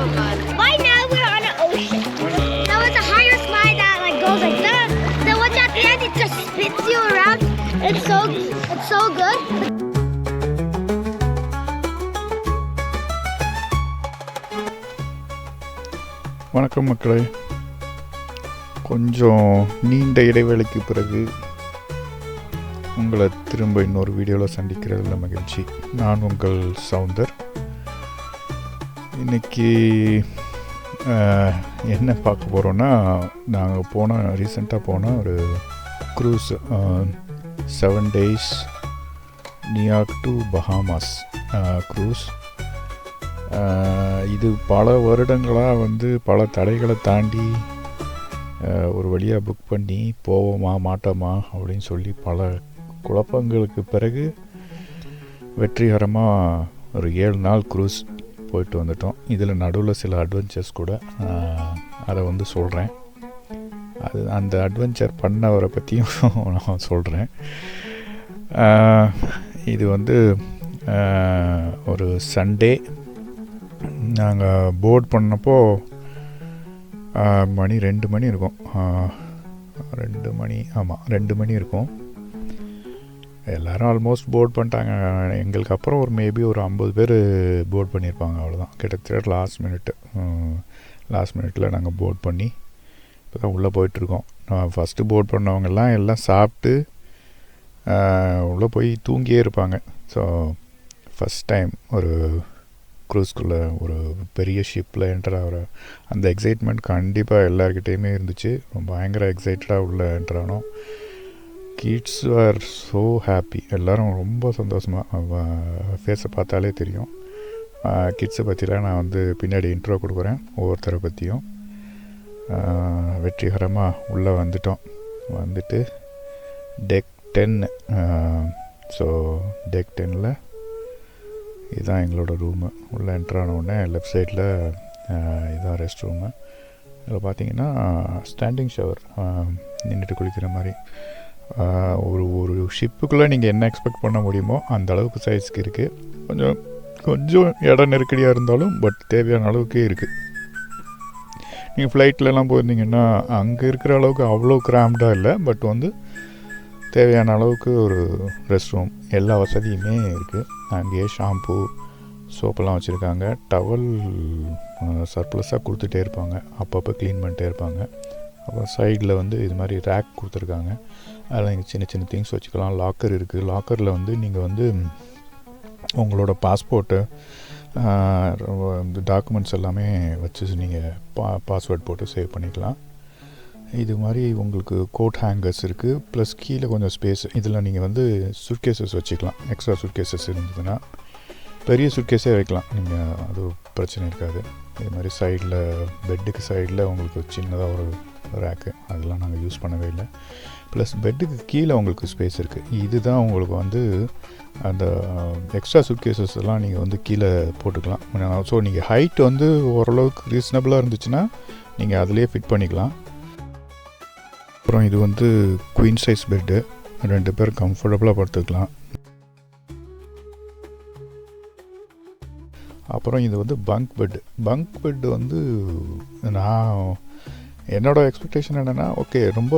Right now we're on an ocean. Now it's a higher slide that like goes like that. Then once at the end it just spins you around. It's so good. வணக்கம் மக்களே, கொஞ்சம் நீண்ட இடைவேளைக்கு பிறகு உங்களை திரும்ப இன்னொரு வீடியோவில் சந்திக்கிறதுல மகிழ்ச்சி. நான் உங்கள் சவுந்தர். இன்றைக்கி என்ன பார்க்க போகிறோன்னா, நாங்கள் ரீசெண்டாக போன ஒரு cruise 7 days New York to Bahamas cruise. இது பல வருடங்களாக பல தடைகளை தாண்டி ஒரு வழியாக புக் பண்ணி போவோமா மாட்டோமா அப்படின்னு சொல்லி பல குழப்பங்களுக்கு பிறகு வெற்றிகரமாக ஒரு 7 நாள் க்ரூஸ் போயிட்டு வந்துட்டோம். இதில் நடுவில் சில அட்வென்ச்சர்ஸ் கூட, அதை சொல்கிறேன். அந்த அட்வென்ச்சர் பண்ணவரை பற்றியும் நான் சொல்கிறேன். இது ஒரு சண்டே நாங்கள் போர்ட் பண்ணப்போ மணி 2 மணி இருக்கும். 2 மணி இருக்கும். எல்லோரும் ஆல்மோஸ்ட் போர்ட் பண்ணிட்டாங்க. எங்களுக்கு அப்புறம் ஒரு மேபி ஒரு 50 பேர் போர்ட் பண்ணியிருப்பாங்க. அவ்வளோதான். கிட்டத்தட்ட லாஸ்ட் மினிட்டில் நாங்கள் போர்ட் பண்ணி இப்போ தான் உள்ளே போயிட்டுருக்கோம். ஃபஸ்ட்டு போர்ட் பண்ணவங்கெல்லாம் எல்லாம் சாப்பிட்டு உள்ளே போய் தூங்கியே இருப்பாங்க. ஸோ ஃபஸ்ட் டைம் ஒரு க்ரூஸ்குள்ளே ஒரு பெரிய ஷிப்பில் என்டர் ஆகிற அந்த எக்ஸைட்மெண்ட் கண்டிப்பாக எல்லாருக்கிட்டேயுமே இருந்துச்சு. ரொம்ப பயங்கர எக்ஸைட்டடாக உள்ள என்டர் ஆனோம். Kids are so happy. எல்லோரும் ரொம்ப சந்தோஷமாக, ஃபேஸை பார்த்தாலே தெரியும். கிட்ஸை பற்றிலாம் நான் பின்னாடி இன்ட்ரோ கொடுக்குறேன், ஒவ்வொருத்தரை பற்றியும். வெற்றிகரமாக உள்ளே வந்துட்டு டெக் 10. ஸோ டெக் 10ல் இதுதான் எங்களோட ரூமு. உள்ளே என்ட்ரு ஆனவுடனே லெஃப்ட் சைடில் இதுதான் ரெஸ்ட் ரூமு. இதில் பார்த்தீங்கன்னா ஸ்டாண்டிங் ஷவர், நின்றுட்டு குளிக்கிற மாதிரி. ஒரு ஷிப்புக்குள்ளே நீங்கள் என்ன எக்ஸ்பெக்ட் பண்ண முடியுமோ அந்த அளவுக்கு சைஸ்க்கு இருக்குது. கொஞ்சம் இடம் நெருக்கடியாக இருந்தாலும் பட் தேவையான அளவுக்கே இருக்குது. நீங்கள் ஃப்ளைட்லலாம் போயிருந்தீங்கன்னா அங்கே இருக்கிற அளவுக்கு அவ்வளோ கிராம்டாக இல்லை, பட் தேவையான அளவுக்கு ஒரு ரெஸ்ட் ரூம், எல்லா வசதியுமே இருக்குது. அங்கேயே ஷாம்பு, சோப்பெல்லாம் வச்சுருக்காங்க. டவல் சர்ப்ளஸாக கொடுத்துட்டே இருப்பாங்க, அப்பப்போ க்ளீன் பண்ணிட்டே இருப்பாங்க. அப்புறம் சைடில் இது மாதிரி ரேக் கொடுத்துருக்காங்க. அதில் நீங்கள் சின்ன சின்ன திங்ஸ் வச்சுக்கலாம். லாக்கர் இருக்குது. லாக்கரில் நீங்கள் உங்களோட பாஸ்போர்ட்டு, டாக்குமெண்ட்ஸ் எல்லாமே வச்சு நீங்கள் பாஸ்வேர்ட் போட்டு சேவ் பண்ணிக்கலாம். இது மாதிரி உங்களுக்கு கோட் ஹேங்கர்ஸ் இருக்குது. ப்ளஸ் கீழே கொஞ்சம் ஸ்பேஸ். இதில் நீங்கள் சூட்கேசஸ் வச்சுக்கலாம். எக்ஸ்ட்ரா சூட்கேசஸ் இருந்ததுன்னா பெரிய சூட்கேஸே வைக்கலாம் நீங்கள், அது பிரச்சனை இருக்காது. இது மாதிரி சைடில் பெட்டுக்கு சைடில் உங்களுக்கு சின்னதாக ஒரு ரேக்கு, அதெல்லாம் நாங்கள் யூஸ் பண்ணவே இல்லை. ப்ளஸ் பெட்டுக்கு கீழே உங்களுக்கு ஸ்பேஸ் இருக்குது. இதுதான் உங்களுக்கு அந்த எக்ஸ்ட்ரா சூட்கேசஸ் எல்லாம் நீங்கள் கீழே போட்டுக்கலாம். ஸோ நீங்கள் ஹைட் ஓரளவுக்கு ரீசனபிளாக இருந்துச்சுன்னா நீங்கள் அதிலே ஃபிட் பண்ணிக்கலாம். அப்புறம் இது குவீன் சைஸ் பெட்டு, 2 பேர் கம்ஃபர்டபுளாக படுத்துக்கலாம். அப்புறம் இது பங்க் பெட்டு நான் என்னோடய எக்ஸ்பெக்டேஷன் என்னென்னா, ஓகே ரொம்ப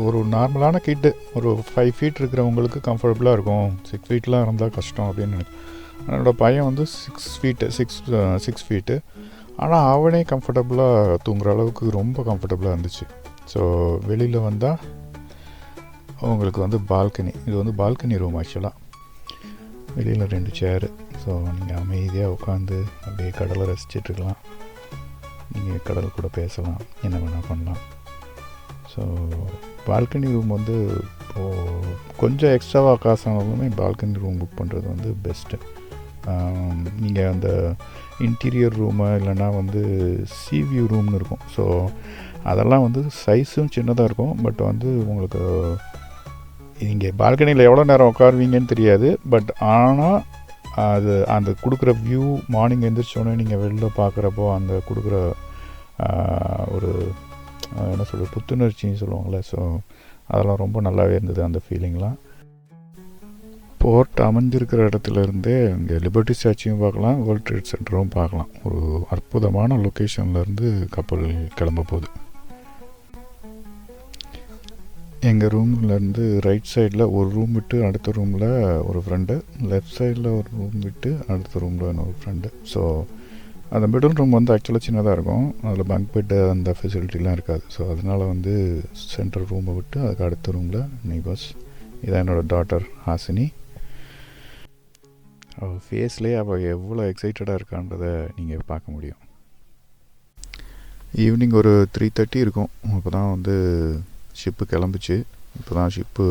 ஒரு நார்மலான கிட்டு ஒரு 5 feet இருக்கிறவங்களுக்கு கம்ஃபர்டபுளாக இருக்கும். 6 feetலாம் இருந்தால் கஷ்டம் அப்படின்னு நினைக்கிறேன். என்னோடய பையன் 6 feet. ஆனால் அவனே கம்ஃபர்டபுளாக தூங்குற அளவுக்கு ரொம்ப கம்ஃபர்டபுளாக இருந்துச்சு. ஸோ வெளியில் வந்தால் உங்களுக்கு பால்கனி. இது பால்கனி ரூம். ஆக்சுவலாக வெளியில் 2 சேரு. ஸோ நீங்கள் அமைதியாக உட்காந்து அப்படியே கடலை ரசிச்சிட்ருக்கலாம். நீங்கள் கடல் கூட பேசலாம், என்ன வேணால் பண்ணலாம். ஸோ பால்கனி ரூம் கொஞ்சம் எக்ஸ்ட்ராவாக காசு ஆனாலுமே பால்கனி ரூம் புக் பண்ணுறது பெஸ்ட்டு. நீங்கள் அந்த இன்டீரியர் ரூமு இல்லைன்னா சீவியூ ரூம்னு இருக்கும். ஸோ அதெல்லாம் சைஸும் சின்னதாக இருக்கும். பட் உங்களுக்கு நீங்கள் பால்கனியில் எவ்வளோ நேரம் உட்காருவீங்கன்னு தெரியாது. பட் ஆனால் அந்த கொடுக்குற வியூ, மார்னிங் எழுந்திரிச்சோன்னே நீங்கள் வெளில பார்க்குறப்போ அந்த கொடுக்குற ஒரு என்ன சொல்கிறது, புத்துணர்ச்சின்னு சொல்லுவாங்கள்ல. ஸோ அதெல்லாம் ரொம்ப நல்லாவே இருந்தது அந்த ஃபீலிங்லாம். போர்ட் அமைஞ்சிருக்கிற இடத்துலேருந்தே இங்கே லிபர்ட்டி ஸ்டாச்சுவும் பார்க்கலாம், வேர்ல்ட் ட்ரேட் சென்டரும் பார்க்கலாம். ஒரு அற்புதமான லொக்கேஷன்லேருந்து கப்பல் கிளம்ப போகுது. எங்கள் ரூம்லேருந்து ரைட் சைடில் ஒரு ரூம் விட்டு அடுத்த ரூமில் ஒரு ஃப்ரெண்டு, லெஃப்ட் சைடில் ஒரு ரூம் விட்டு அடுத்த ரூமில் இன்னொரு ஃப்ரெண்டு. ஸோ அந்த மிடில் ரூம் வந்து ஆக்சுவலாக சின்னதாக இருக்கும், அதில் பங்க் பெட்டு அந்த ஃபெசிலிட்டிலாம் இருக்காது. ஸோ அதனால் வந்து சென்ட்ரல் ரூமை விட்டு அதுக்கு அடுத்த ரூமில் நெய்பர்ஸ். இதான் என்னோடய டாட்டர் ஹாசினி. அவள் ஃபேஸ்லேயே அவள் எவ்வளோ எக்ஸைட்டடாக இருக்கான்றதை நீங்கள் பார்க்க முடியும். ஈவினிங் ஒரு 3:30 இருக்கும். இப்போ தான் வந்து ஷிப்பு கிளம்பிச்சு. இப்போ தான் ஷிப்பு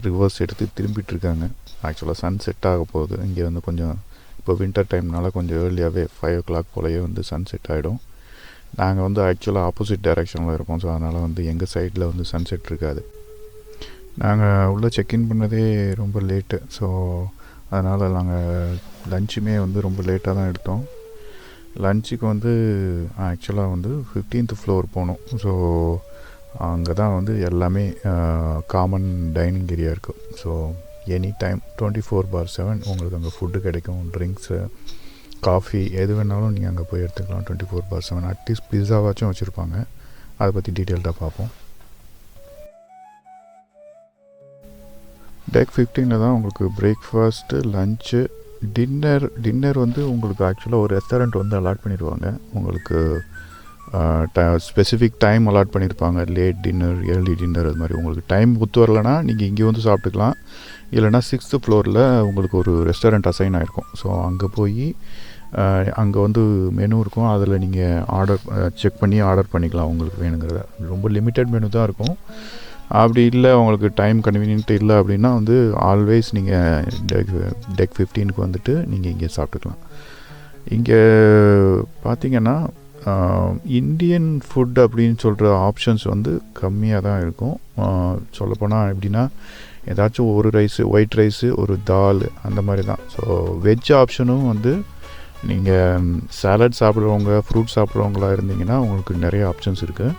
ரிவர்ஸ் எடுத்து திரும்பிட்டுருக்காங்க. ஆக்சுவலாக சன் செட் ஆக போகுது. இங்கே வந்து கொஞ்சம் இப்போ வின்டர் டைம்னால கொஞ்சம் ஏர்லியாகவே 5 o'clock போலயே வந்து சன் செட் ஆகிடும். நாங்கள் வந்து ஆக்சுவலாக ஆப்போசிட் டைரெக்ஷனில் இருப்போம். ஸோ அதனால் வந்து எங்கள் சைடில் வந்து சன் செட் இருக்காது. நாங்கள் உள்ளே செக்இன் பண்ணதே ரொம்ப லேட்டு. ஸோ அதனால் நாங்கள் லஞ்சுமே வந்து ரொம்ப லேட்டாக தான் எடுத்தோம். லஞ்சுக்கு வந்து ஆக்சுவலாக வந்து 15th floor போனோம். ஸோ அங்கே தான் வந்து எல்லாமே காமன் டைனிங் ஏரியா இருக்குது. ஸோ எனி டைம் 24/7 உங்களுக்கு அங்கே ஃபுட்டு கிடைக்கும். ட்ரிங்க்ஸு, காஃபி எது வேணாலும் நீங்கள் அங்கே போய் எடுத்துக்கலாம் 24/7. அட்லீஸ்ட் பிஸாவாச்சும் வச்சுருப்பாங்க. அதை பற்றி டீட்டெயில்டாக பார்ப்போம். டெக் 15 தான் உங்களுக்கு பிரேக்ஃபாஸ்ட்டு, லஞ்சு, டின்னர் வந்து உங்களுக்கு ஆக்சுவலாக ஒரு ரெஸ்டாரண்ட் வந்து அலாட் பண்ணிடுவாங்க. உங்களுக்கு ஸ்பெசிஃபிக் டைம் அலாட் பண்ணியிருப்பாங்க. லேட் டின்னர், ஏர்லி டின்னர், அது மாதிரி உங்களுக்கு டைம் ஒத்து வரலன்னா நீங்கள் இங்கே வந்து சாப்பிட்டுக்கலாம். இல்லைனா 6th floor உங்களுக்கு ஒரு ரெஸ்டாரண்ட் அசைன் ஆகிருக்கும். ஸோ அங்கே போய் அங்கே வந்து மெனு இருக்கும். அதில் நீங்கள் செக் பண்ணி ஆர்டர் பண்ணிக்கலாம் உங்களுக்கு வேணுங்கிறத. ரொம்ப லிமிட்டட் மெனு தான் இருக்கும். அப்படி இல்லை உங்களுக்கு டைம் கன்வீனியன்ட் இல்லை அப்படின்னா வந்து ஆல்வேஸ் நீங்கள் டெக் 15க்கு வந்துட்டு நீங்கள் இங்கே சாப்பிட்டுக்கலாம். இங்கே பார்த்தீங்கன்னா இந்தியன் ஃபுட் அப்படின்னு சொல்கிற ஆப்ஷன்ஸ் வந்து கம்மியாக தான் இருக்கும். சொல்லப்போனால் எப்படின்னா ஏதாச்சும் ஒரு ரைஸு, ஒயிட் ரைஸு, ஒரு தால் அந்த மாதிரி தான். ஸோ வெஜ் ஆப்ஷனும் வந்து நீங்கள் சாலட் சாப்பிட்றவங்க, ஃப்ரூட் சாப்பிட்றவங்களா இருந்தீங்கன்னா உங்களுக்கு நிறைய ஆப்ஷன்ஸ் இருக்குது.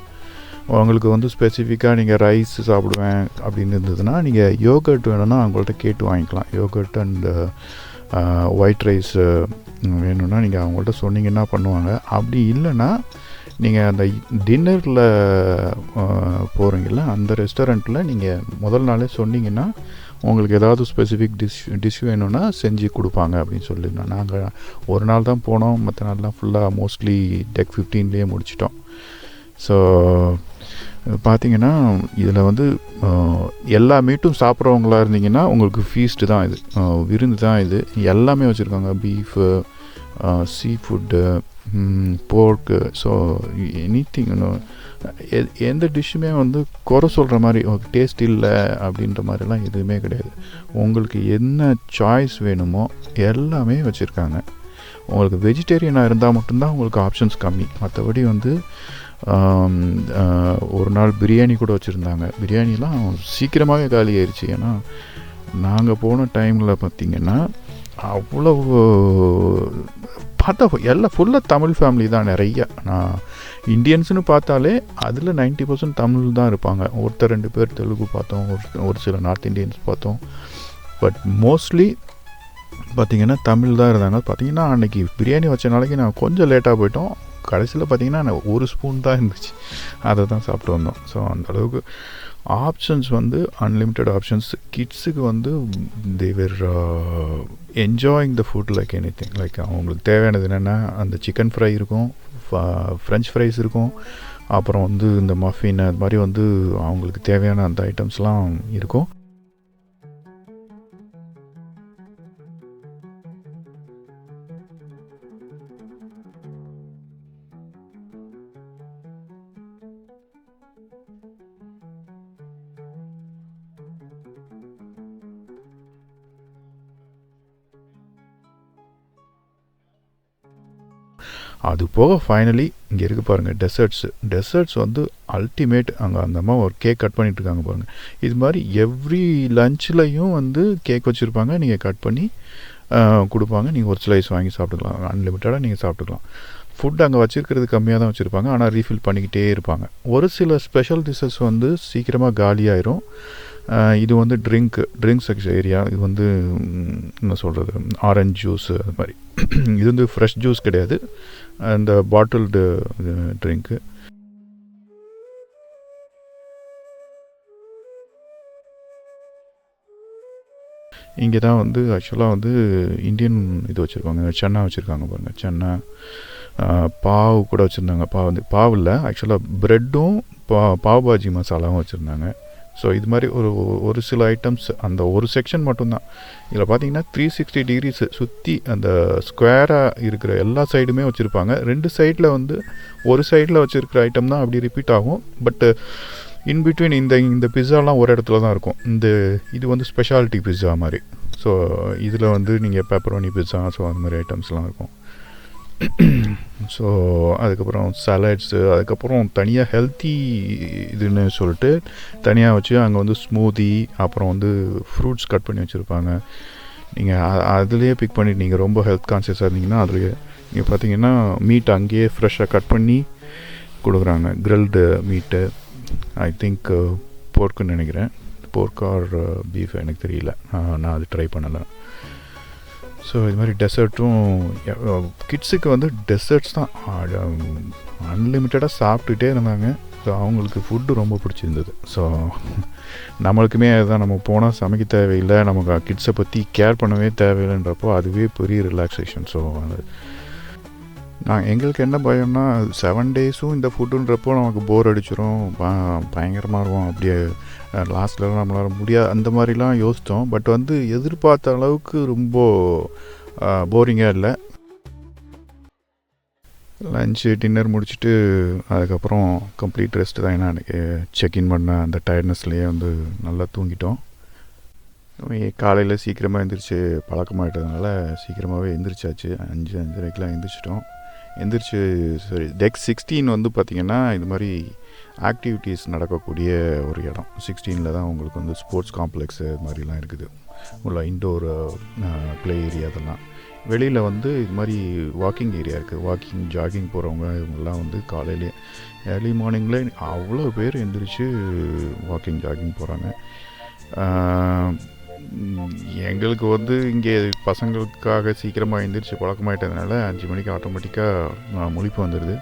உங்களுக்கு வந்து ஸ்பெசிஃபிக்காக நீங்கள் ரைஸ் சாப்பிடுவேன் அப்படின்னு இருந்ததுன்னா நீங்கள் யோகர்ட் வேணும்னா அவங்கள்ட்ட கேட்டு வாங்கிக்கலாம். யோகர்ட் அண்ட் ஒயிட் ரைஸ் வேணும்னா நீங்கள் அவங்கள்ட்ட சொன்னீங்கன்னா பண்ணுவாங்க. அப்படி இல்லைன்னா நீங்கள் அந்த டின்னரில் போகிறீங்கள அந்த ரெஸ்டாரண்ட்டில் நீங்கள் முதல் நாளே சொன்னீங்கன்னா உங்களுக்கு ஏதாவது ஸ்பெசிஃபிக் டிஷ் வேணும்னா செஞ்சு கொடுப்பாங்க அப்படின்னு சொல்லியிருந்தோம். நாங்கள் ஒரு நாள் தான் போனோம், மற்ற நாள்லாம் ஃபுல்லாக மோஸ்ட்லி டெக் 15லேயே முடிச்சிட்டோம். ஸோ பார்த்தீங்கன்னா இதில் வந்து எல்லா மீட்டும் சாப்பிட்றவங்களா இருந்தீங்கன்னா உங்களுக்கு ஃபீஸ்ட்டு தான் இது, விருந்து தான் இது. எல்லாமே வச்சுருக்காங்க. பீஃபு, சீ ஃபுட்டு, போர்க்கு. ஸோ எனிதிங், எந்த டிஷ்ஷுமே வந்து குறை சொல்கிற மாதிரி டேஸ்ட் இல்லை அப்படின்ற மாதிரிலாம் எதுவுமே கிடையாது. உங்களுக்கு என்ன சாய்ஸ் வேணுமோ எல்லாமே வச்சுருக்காங்க. உங்களுக்கு வெஜிடேரியனாக இருந்தால் மட்டும்தான் உங்களுக்கு ஆப்ஷன்ஸ் கம்மி. மற்றபடி வந்து ஒரு நாள் பிரியாணி கூட வச்சுருந்தாங்க. பிரியாணிலாம் சீக்கிரமாகவே காலி ஆயிடுச்சு. ஏன்னா நாங்கள் போன டைமில் பார்த்திங்கன்னா அவ்வளோ பார்த்தா எல்லாம் ஃபுல்லாக தமிழ் ஃபேமிலி தான் நிறைய. நான் இந்தியன்ஸ்னு பார்த்தாலே அதில் 90% தமிழ் தான் இருப்பாங்க. ஒருத்தர் 2 பேர் தெலுங்கு பார்த்தோம், ஒரு சில நார்த் இந்தியன்ஸ் பார்த்தோம். பட் மோஸ்ட்லி பார்த்திங்கன்னா தமிழ் தான் இருந்தாங்க. பார்த்திங்கன்னா அன்றைக்கி பிரியாணி வச்ச நாளைக்கு நான் கொஞ்சம் லேட்டாக போயிட்டோம். கடைசியில் பார்த்திங்கன்னா ஒரு ஸ்பூன் தான் இருந்துச்சு, அதை தான் சாப்பிட்டு வந்தோம். ஸோ அந்தளவுக்கு ஆப்ஷன்ஸ் வந்து அன்லிமிட்டெட் ஆப்ஷன்ஸ். கிட்ஸுக்கு வந்து they're enjoying the food like anything. Like அவங்களுக்கு தேவையானது என்னென்னா அந்த சிக்கன் ஃப்ரை இருக்கும், ஃப்ரெஞ்ச் ஃப்ரைஸ் இருக்கும், அப்புறம் வந்து இந்த மஃபின், அது மாதிரி வந்து அவங்களுக்கு தேவையான அந்த ஐட்டம்ஸ்லாம் இருக்கும். அது போக ஃபைனலி இங்கே இருக்குது பாருங்கள் டெசர்ட்ஸ் வந்து அல்டிமேட். அங்கே அந்த அம்மா ஒரு கேக் கட் பண்ணிகிட்ருக்காங்க பாருங்கள். இது மாதிரி எவ்ரி லஞ்ச்லையும் வந்து கேக் வச்சுருப்பாங்க. நீங்கள் கட் பண்ணி கொடுப்பாங்க. நீங்கள் ஒரு ஸ்லைஸ் வாங்கி சாப்பிட்டுக்கலாம். அன்லிமிட்டடாக நீங்கள் சாப்பிட்டுக்கலாம். ஃபுட் அங்கே வச்சுருக்கிறது கம்மியாக தான் வச்சுருப்பாங்க, ஆனால் ரீஃபில் பண்ணிக்கிட்டே இருப்பாங்க. ஒரு சில ஸ்பெஷல் டிஷ்ஷஸ் வந்து சீக்கிரமாக காலியாயிரும். இது வந்து ட்ரிங்க்ஸ் ஏரியா. இது வந்து என்ன சொல்கிறது, ஆரஞ்ச் ஜூஸு அது மாதிரி. இது வந்து ஃப்ரெஷ் ஜூஸ் கிடையாது, இந்த பாட்டில்டு ட்ரிங்க்கு. இங்கே தான் வந்து ஆக்சுவலாக வந்து இந்தியன் இது வச்சுருக்காங்க, சென்னா வச்சுருக்காங்க பாருங்கள். சென்னா பாவு கூட வச்சுருந்தாங்க. பாவு இல்லை, ஆக்சுவலாக ப்ரெட்டும் பாவ் பாஜி மசாலாவும் வச்சுருந்தாங்க. ஸோ இது மாதிரி ஒரு சில ஐட்டம்ஸ், அந்த ஒரு செக்ஷன் மட்டும்தான். இதில் பார்த்தீங்கன்னா 360 டிகிரிஸ் சுற்றி அந்த ஸ்கொயராக இருக்கிற எல்லா சைடுமே வச்சுருப்பாங்க. 2 சைடில் வந்து ஒரு சைடில் வச்சுருக்கிற ஐட்டம் தான் அப்படி ரிப்பீட் ஆகும். பட்டு இன்பிட்வீன் இந்த பிஸ்ஸாலாம் ஒரு இடத்துல தான் இருக்கும். இது வந்து ஸ்பெஷாலிட்டி பிஸ்ஸா மாதிரி. ஸோ இதில் வந்து நீங்கள் பெப்பரோனி பிஸ்ஸா, ஸோ அந்த மாதிரி ஐட்டம்ஸ்லாம் இருக்கும். ஸோ அதுக்கப்புறம் சலாட்ஸு, அதுக்கப்புறம் தனியாக ஹெல்த்தி இதுன்னு சொல்லிட்டு தனியாக வச்சு அங்கே வந்து ஸ்மூதி, அப்புறம் வந்து ஃப்ரூட்ஸ் கட் பண்ணி வச்சுருப்பாங்க. நீங்கள் அதுலேயே பிக் பண்ணி, நீங்கள் ரொம்ப ஹெல்த் கான்சியஸாக இருந்தீங்கன்னா அதுலேயே நீங்கள் பார்த்தீங்கன்னா மீட் அங்கேயே ஃப்ரெஷ்ஷாக கட் பண்ணி கொடுக்குறாங்க. கிரில்டு மீட்டு, ஐ திங்க் போர்க்குன்னு நினைக்கிறேன், போர்க் ஆர் பீஃப் எனக்கு தெரியல, நான் அது ட்ரை பண்ணலை. ஸோ இது மாதிரி டெசர்ட்டும் கிட்ஸுக்கு வந்து டெசர்ட்ஸ் தான் அன்லிமிட்டடாக சாப்பிட்டுட்டே இருந்தாங்க. ஸோ அவங்களுக்கு ஃபுட்டு ரொம்ப பிடிச்சிருந்தது. ஸோ நம்மளுக்குமே அதுதான், நம்ம போனால் சமைக்க தேவையில்லை, நமக்கு கிட்ஸை பற்றி கேர் பண்ணவே தேவையில்லைன்றப்போ அதுவே பெரிய ரிலாக்ஸேஷன். ஸோ எங்களுக்கு என்ன பயம்னா 7 டேஸும் இந்த ஃபுட்டுன்றப்போ நமக்கு போர் அடிச்சிடும், பயங்கரமாக இருக்கும். அப்படியே லாஸ்ட்டில் நம்மளால் முடியாது அந்த மாதிரிலாம் யோசித்தோம். பட் வந்து எதிர்பார்த்த அளவுக்கு ரொம்ப போரிங்காக இல்லை. லஞ்சு டின்னர் முடிச்சுட்டு அதுக்கப்புறம் கம்ப்ளீட் ரெஸ்ட்டு தான். ஏன்னா எனக்கு செக்இன் பண்ண அந்த டயர்ட்னஸ்லேயே வந்து நல்லா தூங்கிட்டோம். காலையில் சீக்கிரமாக எழுந்திரிச்சு பழக்கமாகிட்டதுனால சீக்கிரமாகவே எந்திரிச்சாச்சு. 5:30க்கெலாம் எந்திரிச்சிட்டோம். எந்திரிச்சு சரி, டெக் 16 வந்து பார்த்திங்கன்னா இது மாதிரி ஆக்டிவிட்டீஸ் நடக்கக்கூடிய ஒரு இடம். 16 தான் உங்களுக்கு வந்து ஸ்போர்ட்ஸ் காம்ப்ளெக்ஸு இது மாதிரிலாம் இருக்குது. உள்ள இன்டோர் ப்ளே ஏரியா அதெல்லாம். வெளியில் வந்து இது மாதிரி வாக்கிங் ஏரியா இருக்குது. வாக்கிங் ஜாகிங் போகிறவங்க இவங்கெல்லாம் வந்து காலையிலே ஏர்லி மார்னிங்கில் அவ்வளோ பேர் எந்திரிச்சு வாக்கிங் ஜாகிங் போகிறாங்க. எங்களுக்கு வந்து இங்கே பசங்களுக்காக சீக்கிரமாக எழுந்திரிச்சு பழக்கமாயிட்டதுனால 5 மணிக்கு ஆட்டோமேட்டிக்காக முழிப்பு வந்துடுது.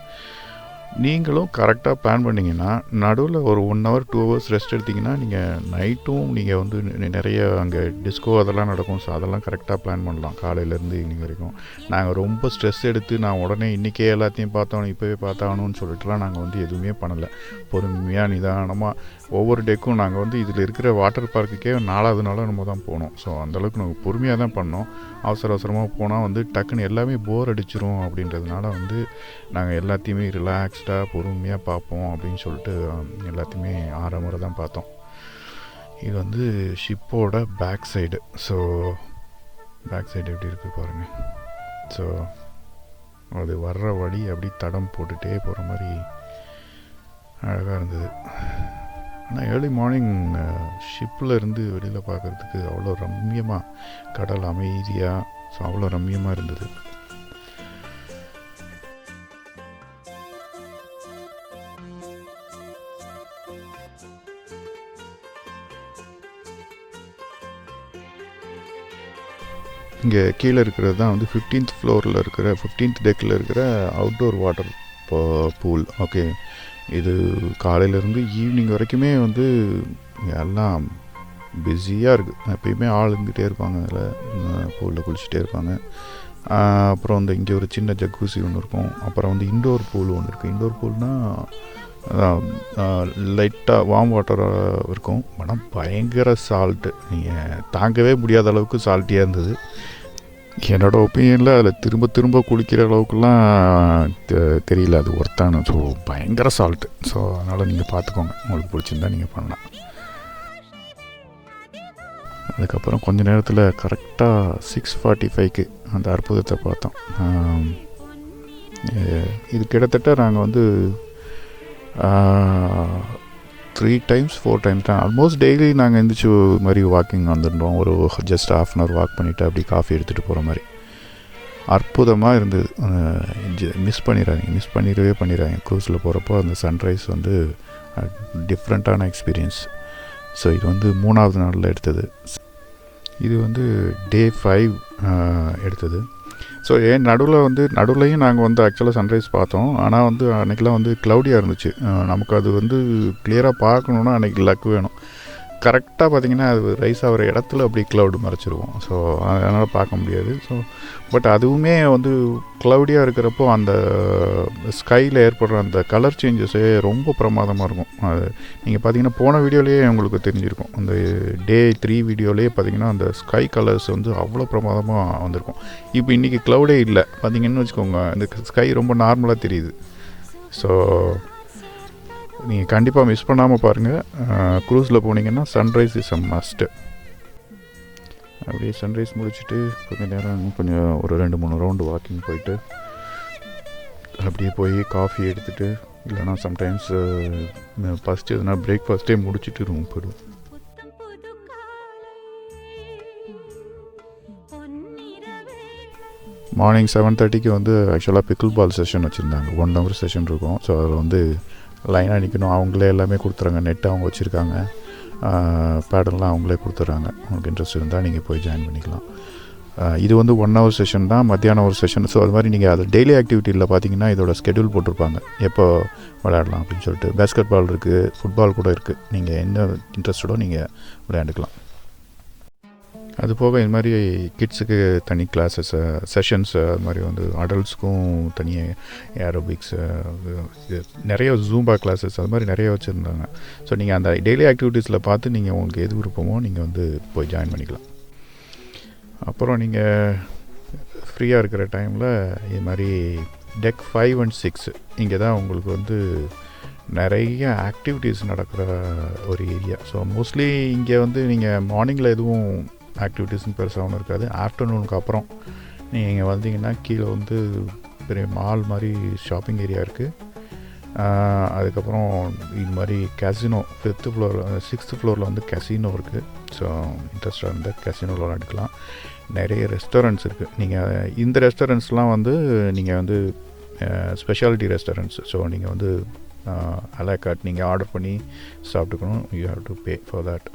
நீங்களும் கரெக்டாக பிளான் பண்ணிங்கன்னா நடுவில் ஒரு 1 hour 2 hours ரெஸ்ட் எடுத்திங்கன்னா நீங்கள் நைட்டும் நீங்கள் வந்து நிறைய அங்கே டிஸ்கோ அதெல்லாம் நடக்கும். ஸோ அதெல்லாம் கரெக்டாக பிளான் பண்ணலாம் காலையிலேருந்து ஈவினிங் வரைக்கும். நாங்கள் ரொம்ப ஸ்ட்ரெஸ் எடுத்து நான் உடனே இன்றைக்கே எல்லாத்தையும் பார்த்தோம், இப்போவே பார்த்தாகணும்னு சொல்லிட்டுலாம் நாங்கள் வந்து எதுவுமே பண்ணலை. பொறுமையாக நிதானமாக ஒவ்வொரு டேக்கும் நாங்கள் வந்து இதில் இருக்கிற வாட்டர் பார்க்குக்கே 4வது நாளாக நம்ம தான் போனோம். ஸோ அந்தளவுக்கு நாங்கள் பொறுமையாக தான் பண்ணோம். அவசரமாக போனால் வந்து டக்குன்னு எல்லாமே போர் அடிச்சிரும் அப்படின்றதுனால வந்து நாங்கள் எல்லாத்தையுமே ரிலாக்ஸ்டாக பொறுமையாக பார்ப்போம் அப்படின்னு சொல்லிட்டு எல்லாத்தையுமே 6 முறை தான் பார்த்தோம். இது வந்து ஷிப்போட back side. So back side எப்படி இருக்குது பாருங்கள். ஸோ அது வர்ற வழி அப்படி தடம் போட்டுகிட்டே போகிற மாதிரி அழகாக இருந்தது. ஆனால் ஏர்லி மார்னிங் ஷிப்பில் இருந்து வெளியில் பார்க்குறதுக்கு அவ்வளோ ரம்மியமாக, கடல் அமைதியாக, ஸோ அவ்வளோ ரம்மியமாக இருந்தது. இங்கே கீழே இருக்கிறது தான் வந்து 15th ஃப்ளோரில் இருக்கிற 15th டெக்கில் இருக்கிற அவுட்டோர் வாட்டர் பூல். ஓகே, இது காலையிலேருந்து ஈவினிங் வரைக்குமே வந்து எல்லாம் பிஸியாக இருக்குது. எப்பயுமே ஆள் இருந்துகிட்டே இருப்பாங்க, அதில் பூலில் குளிச்சுட்டே இருப்பாங்க. அப்புறம் வந்து இங்கே ஒரு சின்ன ஜக்கூசி ஒன்று இருக்கும். அப்புறம் வந்து இண்டோர் பூல் ஒன்று இருக்குது. இண்டோர் பூல்னால் லைட்டாக வார்ம் வாட்டராக இருக்கும். ஆனால் பயங்கர சால்ட்டு, நீங்கள் தாங்கவே முடியாத அளவுக்கு சால்ட்டியாக இருந்தது. என்னோடய ஒப்பீனியனில் அதில் திரும்ப குளிக்கிற அளவுக்குலாம் தெரியல அது ஒர்த்தான. ஸோ பயங்கர சால்ட்டு. ஸோ அதனால் நீங்கள் பார்த்துக்கோங்க, உங்களுக்கு பிடிச்சிருந்தா நீங்கள் பண்ணலாம். அதுக்கப்புறம் கொஞ்ச நேரத்தில் கரெக்டாக 6:45க்கு அந்த அற்புதத்தை பார்த்தோம். இது கிட்டத்தட்ட நாங்கள் வந்து 3 times 4 times தான் ஆல்மோஸ்ட் டெய்லி நாங்கள் எழுந்திரிச்சு மாதிரி வாக்கிங் வந்துட்டோம். ஒரு ஜஸ்ட் ½ hour வாக் பண்ணிவிட்டு அப்படி காஃபி எடுத்துகிட்டு போகிற மாதிரி அற்புதமாக இருந்தது. மிஸ் பண்ணிடவே க்ரூஸில் போகிறப்போ அந்த சன்ரைஸ் வந்து டிஃப்ரெண்ட்டான எக்ஸ்பீரியன்ஸ். ஸோ இது வந்து 3வது நாளில் எடுத்தது. இது வந்து டே 5 எடுத்தது. ஸோ நடுவுலையும் நாங்கள் வந்து ஆக்சுவலாக சன்ரைஸ் பார்த்தோம். ஆனால் வந்து அன்றைக்கெலாம் வந்து க்ளவுடியாக இருந்துச்சு. நமக்கு அது வந்து கிளியராக பார்க்கணுன்னா அன்றைக்கி லக் வேணும். கரெக்டாக பார்த்திங்கன்னா அது ரைஸ் ஆகிற இடத்துல அப்படி க்ளவுடு மறைச்சிருவோம். ஸோ அதனால் பார்க்க முடியாது. ஸோ பட் அதுவுமே வந்து க்ளவுடியாக இருக்கிறப்போ அந்த ஸ்கையில் ஏற்படுற அந்த கலர் சேஞ்சஸே ரொம்ப பிரமாதமாக இருக்கும். அது நீங்கள் பார்த்தீங்கன்னா போன வீடியோலேயே உங்களுக்கு தெரிஞ்சிருக்கும். அந்த டே 3 வீடியோலேயே பார்த்திங்கன்னா அந்த ஸ்கை கலர்ஸ் வந்து அவ்வளோ பிரமாதமாக வந்திருக்கும். இப்போ இன்றைக்கி க்ளவுடே இல்லை பார்த்திங்கன்னு வச்சுக்கோங்க. இந்த ஸ்கை ரொம்ப நார்மலாக தெரியுது. ஸோ நீங்கள் கண்டிப்பாக மிஸ் பண்ணாமல் பாருங்கள். க்ரூஸில் போனீங்கன்னா சன்ரைஸ் இஸ் அ மஸ்ட்டு. அப்படியே சன்ரைஸ் முடிச்சுட்டு கொஞ்சம் நேரம் ஒரு 2-3 ரவுண்டு வாக்கிங் போயிட்டு அப்படியே போய் காஃபி எடுத்துகிட்டு இல்லைனா சம்டைம்ஸ் ஃபஸ்ட்டு எதுனா பிரேக்ஃபாஸ்ட்டே முடிச்சுட்டு ரூம் போயிடுவோம். மார்னிங் 7:30க்கு வந்து ஆக்சுவலாக பிக்கிள் பால் செஷன் வச்சுருந்தாங்க. 1 hour செஷன் இருக்கும். ஸோ அதில் வந்து லைனாக நிற்கணும். அவங்களே எல்லாமே கொடுத்துறாங்க. நெட்டு அவங்க வச்சுருக்காங்க. பேடல்லாம் அவங்களே கொடுத்துட்றாங்க. உங்களுக்கு இன்ட்ரெஸ்ட் இருந்தால் நீங்கள் போய் ஜாயின் பண்ணிக்கலாம். இது வந்து 1 hour செஷன் தான், மத்தியானம் ஒரு செஷன். ஸோ அது மாதிரி நீங்கள் அது டெய்லி ஆக்டிவிட்டியில் பார்த்தீங்கன்னா இதோட ஸ்கெடியூல் போட்டிருப்பாங்க, எப்போ விளையாடலாம் அப்படின்னு சொல்லிட்டு. பேஸ்கெட் பால் இருக்குது, ஃபுட்பால் கூட இருக்குது. நீங்கள் என்ன இன்ட்ரெஸ்டடோ நீங்கள் விளையாண்டுக்கலாம். அது போக இது மாதிரி கிட்ஸுக்கு தனி கிளாஸஸ் செஷன்ஸ், அது மாதிரி வந்து அடல்ட்ஸ்க்கும் தனியாக ஏரோபிக்ஸ், நிறைய ஜூம்பா கிளாஸஸ், அது மாதிரி நிறைய வச்சுருந்தாங்க. ஸோ நீங்கள் அந்த டெய்லி ஆக்டிவிட்டீஸில் பார்த்து நீங்கள் உங்களுக்கு எது விருப்பமோ நீங்கள் வந்து போய் ஜாயின் பண்ணிக்கலாம். அப்புறம் நீங்கள் ஃப்ரீயாக இருக்கிற டைமில் இது மாதிரி டெக் 5 and 6 இங்கே தான் உங்களுக்கு வந்து நிறைய ஆக்டிவிட்டீஸ் நடக்கிற ஒரு ஏரியா. ஸோ மோஸ்ட்லி இங்கே வந்து நீங்கள் மார்னிங்கில் எதுவும் ஆக்டிவிட்டீஸ்னு பெருசாக ஒன்றும் இருக்காது. ஆஃப்டர்நூனுக்கு அப்புறம் நீங்கள் வந்தீங்கன்னா கீழே வந்து பெரிய மால் மாதிரி ஷாப்பிங் ஏரியா இருக்குது. அதுக்கப்புறம் இது மாதிரி கேசினோ 5th floor 6th floorல வந்து கேசினோ இருக்குது. ஸோ இன்ட்ரெஸ்டாக இருந்தால் கேசினோவில் விளையாண்டுக்கலாம். நிறைய ரெஸ்டாரண்ட்ஸ் இருக்குது. நீங்கள் இந்த ரெஸ்டாரண்ட்ஸ்லாம் வந்து நீங்கள் வந்து ஸ்பெஷாலிட்டி ரெஸ்டாரண்ட்ஸ். ஸோ நீங்கள் வந்து அலாகார்ட் நீங்கள் ஆர்டர் பண்ணி சாப்பிட்டுக்கணும். You have to pay for that.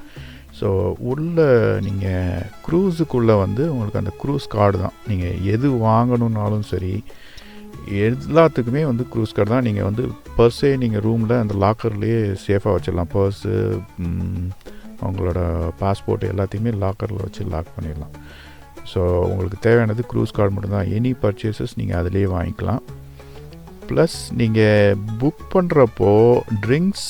So உள்ளே நீங்கள் க்ரூஸுக்குள்ளே வந்து உங்களுக்கு அந்த க்ரூஸ் கார்டு தான். நீங்கள் எது வாங்கணுன்னாலும் சரி எல்லாத்துக்குமே வந்து க்ரூஸ் கார்டு தான். நீங்கள் வந்து பர்ஸே நீங்கள் ரூமில் அந்த லாக்கர்லேயே சேஃபாக வச்சிடலாம். பர்ஸு, அவங்களோட பாஸ்போர்ட் எல்லாத்தையுமே லாக்கரில் வச்சு லாக் பண்ணிடலாம். ஸோ உங்களுக்கு தேவையானது க்ரூஸ் கார்டு மட்டும்தான். எனி பர்ச்சேசஸ் நீங்கள் அதிலே வாங்கிக்கலாம். ப்ளஸ் நீங்கள் புக் பண்ணுறப்போ ட்ரிங்க்ஸ்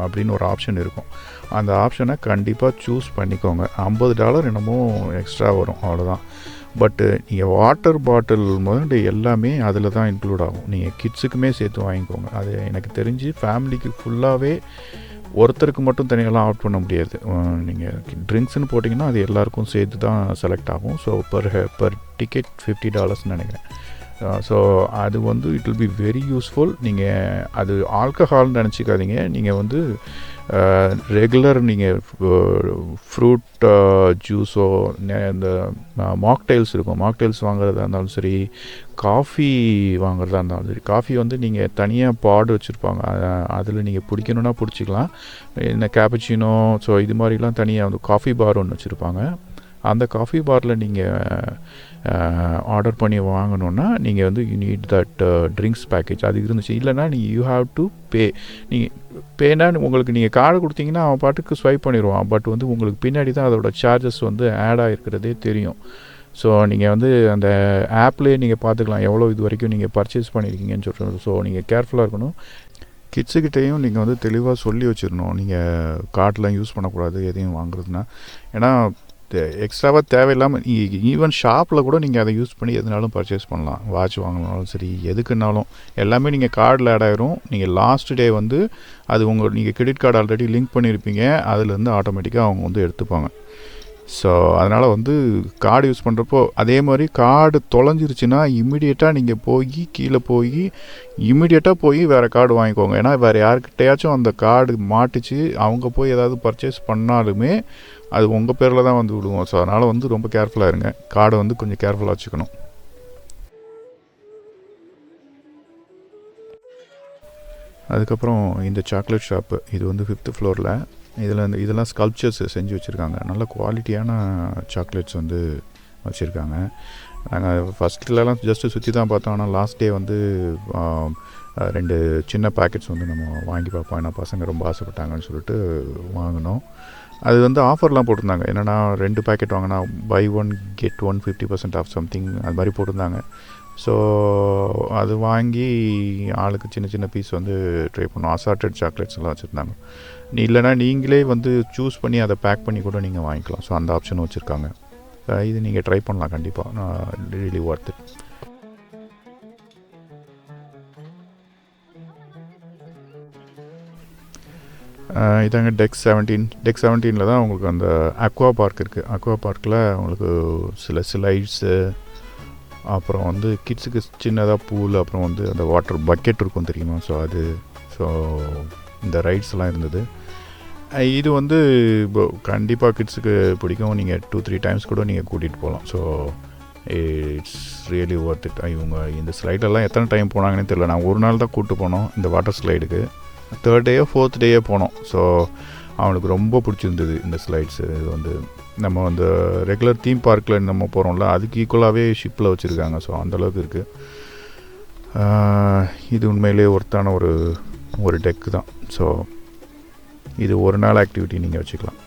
அப்படின்னு ஒரு ஆப்ஷன் இருக்கும். அந்த ஆப்ஷனை கண்டிப்பாக சூஸ் பண்ணிக்கோங்க. $50 என்னமோ எக்ஸ்ட்ரா வரும், அவ்வளோதான். பட்டு நீங்கள் வாட்டர் பாட்டில் முதல்ல எல்லாமே அதில் தான் இன்க்ளூட் ஆகும். நீங்கள் கிட்ஸுக்குமே சேர்த்து வாங்கிக்கோங்க. அது எனக்கு தெரிஞ்சு ஃபேமிலிக்கு ஃபுல்லாகவே ஒருத்தருக்கு மட்டும் தனியெல்லாம் ஆட் பண்ண முடியாது. நீங்கள் ட்ரிங்க்ஸ்னு போட்டிங்கன்னா அது எல்லாேருக்கும் சேர்த்து தான் செலக்ட் ஆகும். ஸோ பர் டிக்கெட் $50 நினைக்கிறேன். ஸோ அது வந்து it will be very useful. நீங்கள் அது ஆல்கஹால்னு நினச்சிக்காதீங்க. நீங்கள் வந்து ரெகுலர் நீங்கள் ஃப்ரூட் ஜூஸோ இந்த மாக்டெயில்ஸ் இருக்கும், மாக்டெயில்ஸ் வாங்குறதா இருந்தாலும் சரி, காஃபி வாங்குறதா இருந்தாலும் சரி. காஃபி வந்து நீங்கள் தனியாக பாடு வச்சுருப்பாங்க, அதில் நீங்கள் பிடிக்கணுன்னா பிடிச்சிக்கலாம். இந்த கேப்பச்சினோ ஸோ இது மாதிரிலாம் தனியாக வந்து காஃபி பார் ஒன்று வச்சுருப்பாங்க. அந்த காஃபி பாரில் நீங்கள் ஆர்டர் பண்ணி வாங்கணுன்னா நீங்கள் வந்து you need that drinks package. அது இருந்துச்சு. இல்லைனா நீங்கள் யூ ஹாவ் டு பே. நீங்கள் பேனா உங்களுக்கு நீங்கள் கார்டு கொடுத்தீங்கன்னா அவன் பாட்டுக்கு ஸ்வைப் பண்ணிடுவான். பட் வந்து உங்களுக்கு பின்னாடி தான் அதோட சார்ஜஸ் வந்து ஆட் ஆகிருக்கிறதே தெரியும். ஸோ நீங்கள் வந்து அந்த ஆப்லேயே நீங்கள் பார்த்துக்கலாம் எவ்வளோ இது வரைக்கும் நீங்கள் பர்ச்சேஸ் பண்ணியிருக்கீங்கன்னு சொல்கிறது. ஸோ நீங்கள் கேர்ஃபுல்லாக இருக்கணும். கிட்ஸுக்கிட்டேயும் நீங்கள் வந்து தெளிவாக சொல்லி வச்சிடணும், நீங்கள் கார்டெலாம் யூஸ் பண்ணக்கூடாது எதையும் வாங்குறதுனா. ஏன்னா எக்ஸ்ட்ராவாக தேவையில்லாமல் ஈவன் ஷாப்பில் கூட நீங்கள் அதை யூஸ் பண்ணி எதுனாலும் பர்ச்சேஸ் பண்ணலாம். வாட்ச் வாங்கினாலும் சரி, எதுக்குன்னாலும் எல்லாமே நீங்கள் கார்டில் ஆட் ஆகிரும். நீங்கள் லாஸ்ட் டே வந்து அது நீங்கள் கிரெடிட் கார்டு ஆல்ரெடி லிங்க் பண்ணியிருப்பீங்க, அதுலேருந்து ஆட்டோமேட்டிக்காக அவங்க வந்து எடுத்துப்பாங்க. ஸோ அதனால் வந்து கார்டு யூஸ் பண்ணுறப்போ அதே மாதிரி கார்டு தொலைஞ்சிருச்சுன்னா இம்மிடியேட்டாக நீங்கள் போய் கீழே போய் இம்மிடியேட்டாக போய் வேறு கார்டு வாங்கிக்கோங்க. ஏன்னா வேறு யாருக்கிட்டையாச்சும் அந்த கார்டு மாட்டிச்சு அவங்க போய் ஏதாவது பர்ச்சேஸ் பண்ணாலுமே அது உங்கள் பேரில் தான் வந்து விடுவோம். ஸோ அதனால் வந்து ரொம்ப கேர்ஃபுல்லாக இருங்க. கார்டை வந்து கொஞ்சம் கேர்ஃபுல்லாக வச்சுக்கணும். அதுக்கப்புறம் இந்த சாக்லேட் ஷாப்பு இது வந்து 5th ஃப்ளோரில். இதெல்லாம் ஸ்கல்ப்சர்ஸ் செஞ்சு வச்சுருக்காங்க. நல்ல குவாலிட்டியான சாக்லேட்ஸ் வந்து வச்சுருக்காங்க. நாங்கள் ஃபஸ்ட்லலாம் ஜஸ்ட்டு சுற்றி தான் பார்த்தோம். ஆனால் லாஸ்ட் டே வந்து 2 சின்ன பேக்கெட்ஸ் வந்து நம்ம வாங்கி பார்ப்போம். ஏன்னா பசங்க ரொம்ப ஆசைப்பட்டாங்கன்னு சொல்லிட்டு வாங்கினோம். அது வந்து ஆஃபர்லாம் போட்டிருந்தாங்க. என்னென்னா 2 பேக்கெட் வாங்கினா buy 1 get 1 50% ஆஃப் சம்திங் அது மாதிரி போட்டிருந்தாங்க. ஸோ அது வாங்கி ஆளுக்கு சின்ன சின்ன பீஸ் வந்து ட்ரை பண்ணோம். அசார்ட்டட் சாக்லேட்ஸ் எல்லாம் வச்சுருந்தாங்க. இல்லைனா நீங்களே வந்து சூஸ் பண்ணி அதை பேக் பண்ணி கூட நீங்கள் வாங்கிக்கலாம். ஸோ அந்த ஆப்ஷனும் வச்சுருக்காங்க. இது நீங்கள் ட்ரை பண்ணலாம் கண்டிப்பாக. Really worth it. இதாங்க டெக் 17 தான் உங்களுக்கு அந்த அக்வா பார்க் இருக்குது. அக்வா பார்க்கில் உங்களுக்கு சில ஸ்லைட்ஸு, அப்புறம் வந்து கிட்ஸுக்கு சின்னதாக பூல், அப்புறம் வந்து அந்த வாட்டர் பக்கெட் இருக்கும் தெரியுமா, ஸோ இந்த ரைட்ஸ்லாம் இருந்தது. இது வந்து கண்டிப்பாக கிட்ஸுக்கு பிடிக்கும். நீங்கள் 2-3 டைம்ஸ் கூட நீங்கள் கூட்டிகிட்டு போகலாம். So it's really worth it. இவங்க இந்த ஸ்லைடெல்லாம் எத்தனை டைம் போனாங்கன்னு தெரியல. நான் ஒரு நாள் தான் கூப்பிட்டு போனோம் இந்த வாட்டர் ஸ்லைடுக்கு. 3rd டேயோ 4th டேயோ போனோம். ஸோ அவனுக்கு ரொம்ப பிடிச்சிருந்தது இந்த ஸ்லைட்ஸு. இது வந்து நம்ம வந்து ரெகுலர் தீம் பார்க்கில் நம்ம போகிறோம்ல, அதுக்கு ஈக்குவலாகவே ஷிப்பில் வச்சுருக்காங்க. ஸோ அந்தளவுக்கு இருக்குது. இது உண்மையிலே ஒர்த்தான ஒரு டெக்கு தான். ஸோ இது ஒரு நாள் ஆக்டிவிட்டி நீங்கள் வச்சுக்கலாம்.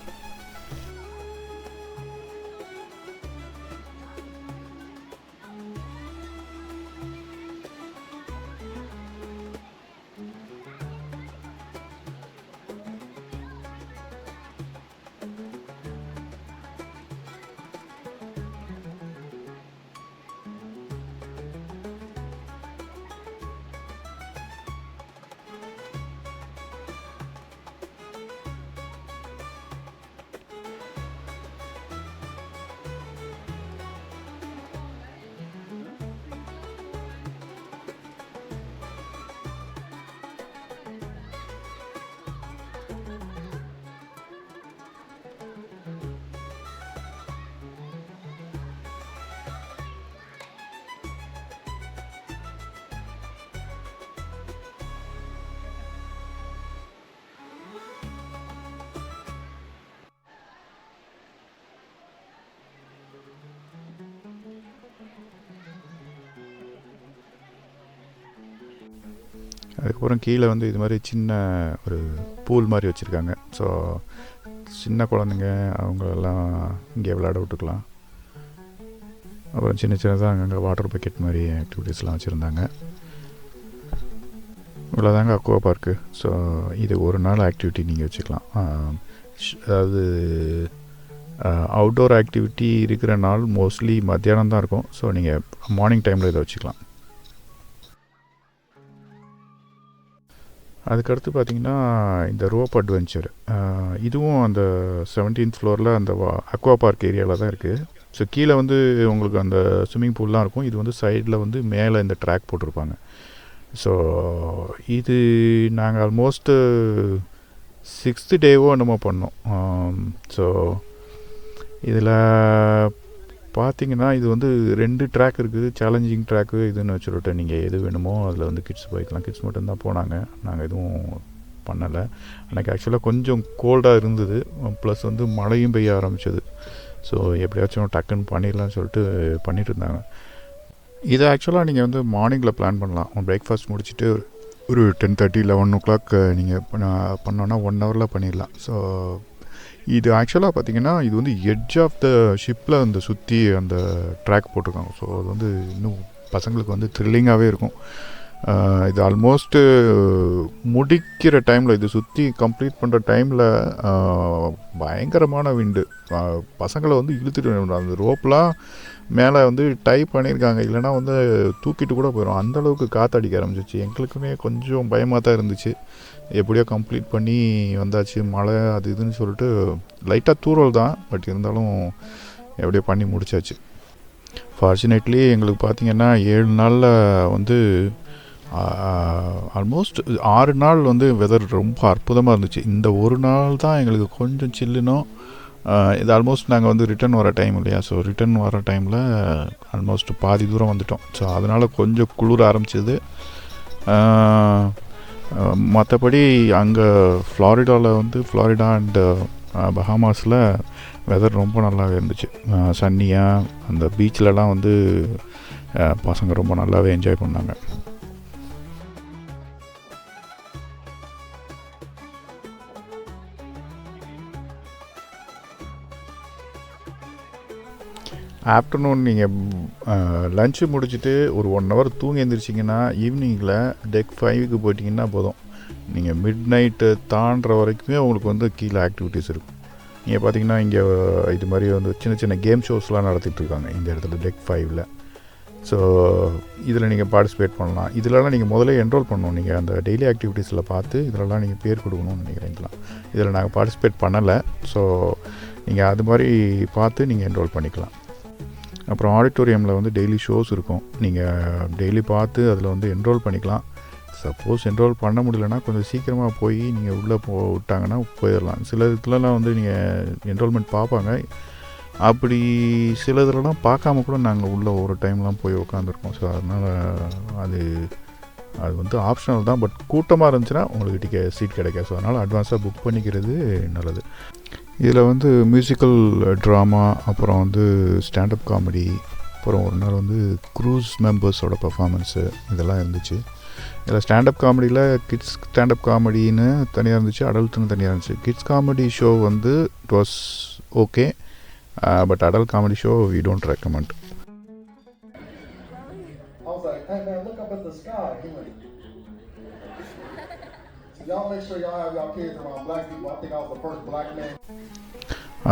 அதுக்கப்புறம் கீழே வந்து இது மாதிரி சின்ன ஒரு பூல் மாதிரி வச்சுருக்காங்க. ஸோ சின்ன குழந்தைங்க அவங்களெல்லாம் இங்கே விளையாட விட்டுக்கலாம். அப்புறம் சின்னதாக அங்கங்கே வாட்டர் பக்கெட் மாதிரி ஆக்டிவிட்டீஸ்லாம் வச்சுருந்தாங்க. இவ்வளோதாங்க அக்வா பார்க்கு. ஸோ இது ஒரு நாள் ஆக்டிவிட்டி நீங்கள் வச்சுக்கலாம். அதாவது அவுட்டோர் ஆக்டிவிட்டி இருக்கிற நாள் மோஸ்ட்லி மத்தியானம் தான் இருக்கும். ஸோ நீங்கள் மார்னிங் டைமில் இதை வச்சுக்கலாம். அதுக்கடுத்து பார்த்திங்கன்னா இந்த ரோப் அட்வென்ச்சர், இதுவும் அந்த 17th ஃப்ளோரில் அந்த அக்வா பார்க் ஏரியாவில் தான் இருக்குது. ஸோ கீழே வந்து உங்களுக்கு அந்த ஸ்விம்மிங் பூல்லாம் இருக்கும். இது வந்து சைடில் வந்து மேலே இந்த ட்ராக் போட்டிருப்பாங்க. ஸோ இது நாங்கள் ஆல்மோஸ்ட்டு 6th டேவோ என்னமோ பண்ணோம். ஸோ இதில் பார்த்திங்கன்னா இது வந்து 2 ட்ராக் இருக்குது. சேலஞ்சிங் ட்ராக்கு இதுன்னு வச்சுருட்டு நீங்கள் எது வேணுமோ அதில் வந்து கிட்ஸ் போய்க்கலாம். கிட்ஸ் மட்டும்தான் போனாங்க. நாங்கள் எதுவும் பண்ணலை. எனக்கு ஆக்சுவலாக கொஞ்சம் கோல்டாக இருந்தது. ப்ளஸ் வந்து மழையும் பெய்ய ஆரம்பிச்சது. ஸோ எப்படியாச்சும் டக்குன்னு பண்ணிடலான்னு சொல்லிட்டு பண்ணிகிட்டு இருந்தாங்க. இதை ஆக்சுவலாக நீங்கள் வந்து மார்னிங்கில் பிளான் பண்ணலாம். பிரேக்ஃபாஸ்ட் முடிச்சுட்டு ஒரு 10:30-11 o'clock நீங்கள் பண்ணோன்னா 1 ஹவரில் பண்ணிடலாம். ஸோ இது ஆக்சுவலாக பார்த்திங்கன்னா இது வந்து எட்ஜ் ஆஃப் த ஷிப்பில் அந்த சுற்றி அந்த ட்ராக் போட்டிருக்காங்க. ஸோ அது வந்து இன்னும் பசங்களுக்கு வந்து த்ரில்லிங்காகவே இருக்கும். இது ஆல்மோஸ்ட்டு முடிக்கிற டைமில், இது சுற்றி கம்ப்ளீட் பண்ணுற டைமில் பயங்கரமான விண்டு பசங்களை வந்து இழுத்துட்டு அந்த ரோப்லாம் மேலே வந்து டைப் பண்ணியிருக்காங்க. இல்லைனா வந்து தூக்கிட்டு கூட போயிடும். அந்தளவுக்கு காற்றடிக்க ஆரம்பிச்சிச்சு. எங்களுக்குமே கொஞ்சம் பயமாக தான் இருந்துச்சு. எப்படியோ கம்ப்ளீட் பண்ணி வந்தாச்சு. மழை அது இதுன்னு சொல்லிட்டு லைட்டாக தூறல் தான், பட் இருந்தாலும் எப்படியோ பண்ணி முடிச்சாச்சு. ஃபார்ச்சுனேட்லி எங்களுக்கு பார்த்திங்கன்னா 7 நாளில் வந்து ஆல்மோஸ்ட் 6 நாள் வந்து வெதர் ரொம்ப அற்புதமாக இருந்துச்சு. இந்த ஒரு நாள் தான் எங்களுக்கு கொஞ்சம் சில்லுனோம். இது ஆல்மோஸ்ட் நாங்கள் வந்து ரிட்டன் வர டைம் இல்லையா, ஸோ ரிட்டன் வர டைமில் ஆல்மோஸ்ட் பாதி தூரம் வந்துட்டோம். ஸோ அதனால் கொஞ்சம் குளிர ஆரம்பிச்சது. மற்றபடி அங்கே ஃப்ளாரிடாவில் வந்து ஃப்ளாரிடா அண்டு பஹாமாஸில் வெதர் ரொம்ப நல்லாவே இருந்துச்சு. சன்னியாக அந்த பீச்சிலலாம் வந்து பசங்க ரொம்ப நல்லாவே என்ஜாய் பண்ணாங்க. ஆஃப்டர்நூன் நீங்கள் லஞ்சு முடிச்சுட்டு ஒரு 1 hour தூங்கி எழுந்திரிச்சிங்கன்னா ஈவினிங்கில் டெக் 5க்கு போயிட்டிங்கன்னா போதும். நீங்கள் மிட் நைட்டு தாண்டுற வரைக்குமே உங்களுக்கு வந்து கீழே ஆக்டிவிட்டீஸ் இருக்கும். நீங்கள் பார்த்தீங்கன்னா இங்கே இது மாதிரி வந்து சின்ன சின்ன கேம் ஷோஸ்லாம் நடத்திட்டுருக்காங்க இந்த இடத்துல டெக் 5ல். ஸோ இதில் நீங்கள் பார்ட்டிசிபேட் பண்ணலாம். இதிலலாம் நீங்கள் முதல்ல என்ரோல் பண்ணணும். நீங்கள் அந்த டெய்லி ஆக்டிவிட்டீஸில் பார்த்து இதிலலாம் நீங்கள் பேர் கொடுக்கணும்னு நினைக்கிறீங்களா? இதில் நாங்கள் பார்ட்டிசிபேட் பண்ணலை. ஸோ நீங்கள் அது மாதிரி பார்த்து நீங்கள் என்ரோல் பண்ணிக்கலாம். அப்புறம் ஆடிட்டோரியமில் வந்து டெய்லி ஷோஸ் இருக்கும். நீங்கள் டெய்லி பார்த்து அதில் வந்து என்ரோல் பண்ணிக்கலாம். சப்போஸ் என்ரோல் பண்ண முடியலன்னா கொஞ்சம் சீக்கிரமாக போய் நீங்கள் உள்ளே விட்டாங்கன்னா போயிடலாம். சில இதுலலாம் வந்து நீங்கள் என்ரோல்மெண்ட் பார்ப்பாங்க. அப்படி சில இதுலலாம் பார்க்காம கூட நாங்கள் உள்ளே ஒரு டைம்லாம் போய் உட்காந்துருக்கோம். ஸோ அதனால் அது வந்து ஆப்ஷனல் தான். பட் கூட்டமாக இருந்துச்சுன்னா உங்களுக்கு சீட் கிடைக்காது. ஸோ அதனால் அட்வான்ஸாக புக் பண்ணிக்கிறது நல்லது. இதில் வந்து மியூசிக்கல் ட்ராமா, அப்புறம் வந்து ஸ்டாண்டப் காமெடி, அப்புறம் ஒரு நாள் வந்து க்ரூஸ் மெம்பர்ஸோட பர்ஃபார்மன்ஸு இதெல்லாம் இருந்துச்சு. இதில் ஸ்டாண்டப் காமெடியில் கிட்ஸ் ஸ்டாண்டப் காமெடின்னு தனியாக இருந்துச்சு, அடல்ட்டுன்னு தனியாக இருந்துச்சு. கிட்ஸ் காமெடி ஷோ வந்து it was okay, but adult comedy show we don't recommend. Y'all make sure y'all have y'all kids around black people. I think I was the first black man.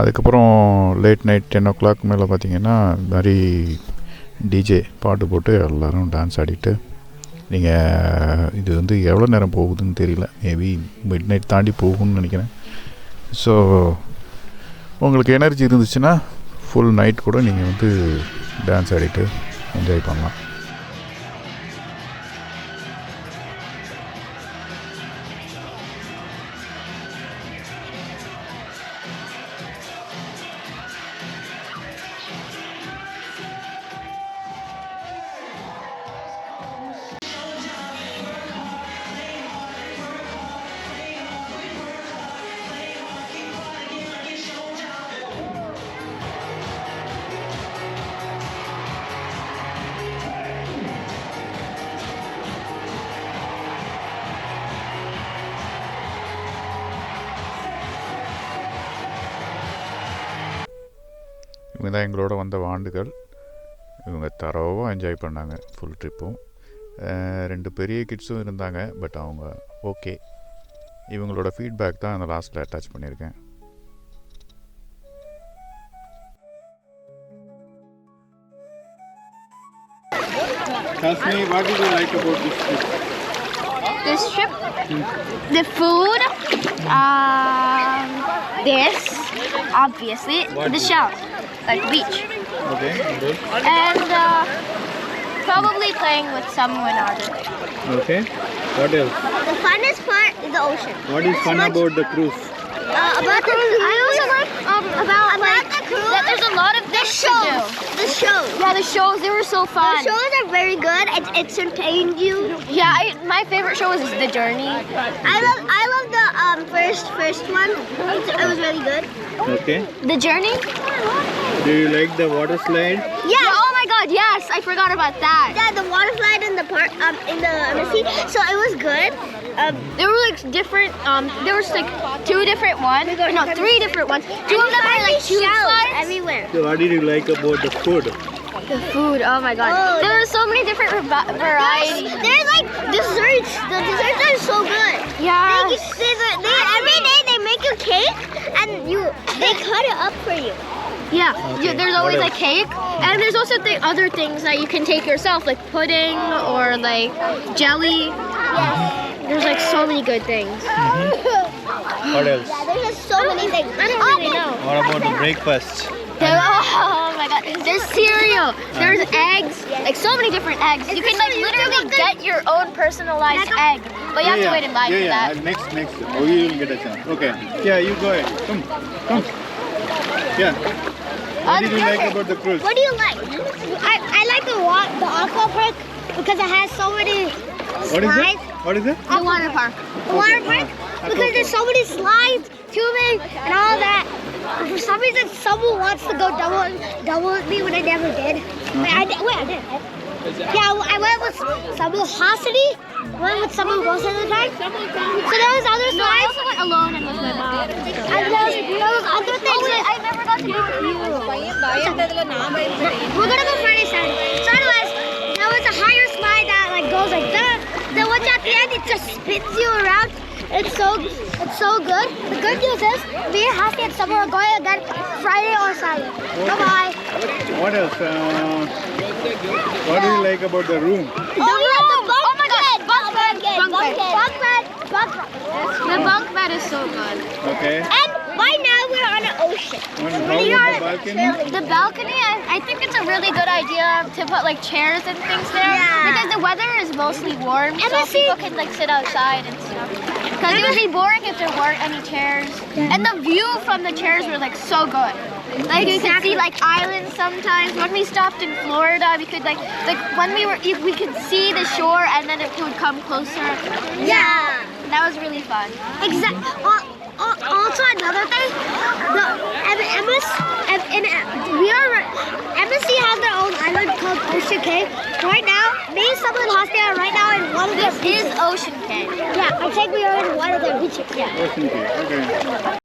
அதுக்கப்புறம் late night 10 o'clock மேலே பார்த்தீங்கன்னா இந்த மாதிரி DJ பாட்டு போட்டு எல்லோரும் dance ஆடிட்டு, நீங்கள் இது வந்து எவ்வளோ நேரம் போகுதுன்னு தெரியல, மேபி மிட் நைட் தாண்டி போகும்னு நினைக்கிறேன். ஸோ உங்களுக்கு எனர்ஜி இருந்துச்சுன்னா ஃபுல் நைட் கூட நீங்கள் வந்து டான்ஸ் ஆடிட்டு என்ஜாய் பண்ணலாம். இவங்க தான் எங்களோட வந்த வாண்டுகள். இவங்க தரவாக என்ஜாய் பண்ணாங்க ஃபுல் ட்ரிப்பும். 2 பெரிய கிட்ஸும் இருந்தாங்க. பட் அவங்க ஓகே. இவங்களோட ஃபீட்பேக் தான் அந்த லாஸ்ட்டில் அட்டாச் பண்ணியிருக்கேன். Kasmi, what did you like about this trip? This trip, the food, this, obviously, the show, like beach. Okay, good. And probably playing with someone other. Okay, what else? The funnest part is the ocean. What is fun about the cruise? About the cruise, I also like about the cruise. That there's a lot of things to do. The shows. Yeah, the shows, they were so fun. The shows are very good. It entertained you. Yeah, my favorite show is The Journey. I love the first one. It was really good. Okay. The Journey? Do you like the water slide? Yeah. Oh my God, yes. I forgot about that. Yeah, the water slide in the park in the sea. So it was good. There were like different there was like 2 different ones. No, 3 different ones. 2 of them were like tube slides everywhere. So what did you like about the food? The food, oh my God. There were so many different varieties. There's like desserts. The desserts are so good. Yeah. Every day they make you cake and they cut it up for you. Yeah, Okay. there's always like cake, and there's also other things that you can take yourself, like pudding or like jelly. Yes. There's like so many good things. What else? Yeah, there's just so many things. I don't really know. What about the breakfast? Oh my God, there's cereal, there's eggs, like so many different eggs. You can like literally get your own personalized egg, but you have to wait in line for that. Next. Oh, you will get a chance. Okay. Yeah, you go ahead. Come. Yeah. What did you like about the cruise? What do you like? I like the aqua park because it has What is slides. it? What is it? The water park. The water park? Because there's so many slides, tubing, and all that. For some reason, someone wants to go double with me when I never did. Wait, I did. Yeah, I went with someone Hosity. Went with someone most of the time. So there was other slides. I also went alone and with my mom. And there was other things. I never got to go with you. We're gonna go Friday, Saturday. So anyways, there was a higher slide that like goes like that. Then once at the end, it just spins you around. It's so good. The good news is, me and Hosty and Summer are going again Friday or Saturday. Bye-bye. What else? What do you like about the room? The bunk bed. The bunk bed is so good. Okay. And right now we're on an ocean. And how about the balcony? The balcony, I think it's a really good idea to put like chairs and things there. Yeah. Because the weather is mostly warm, so people can like sit outside and stuff. Because it would be boring if there weren't any chairs. And the view from the chairs were like so good. Like you could see like islands sometimes. When we stopped in Florida, we could like when we could see the shore and then it would come closer. Yeah. That was really fun. Exactly. Also another thing, MSC has their own island called Ocean Cave. Right now, me, Summer, and Hosty are right now in one of their beaches. This is Ocean Cave. Yeah, I think we are in one of their beaches. Yeah. Ocean Cave, okay.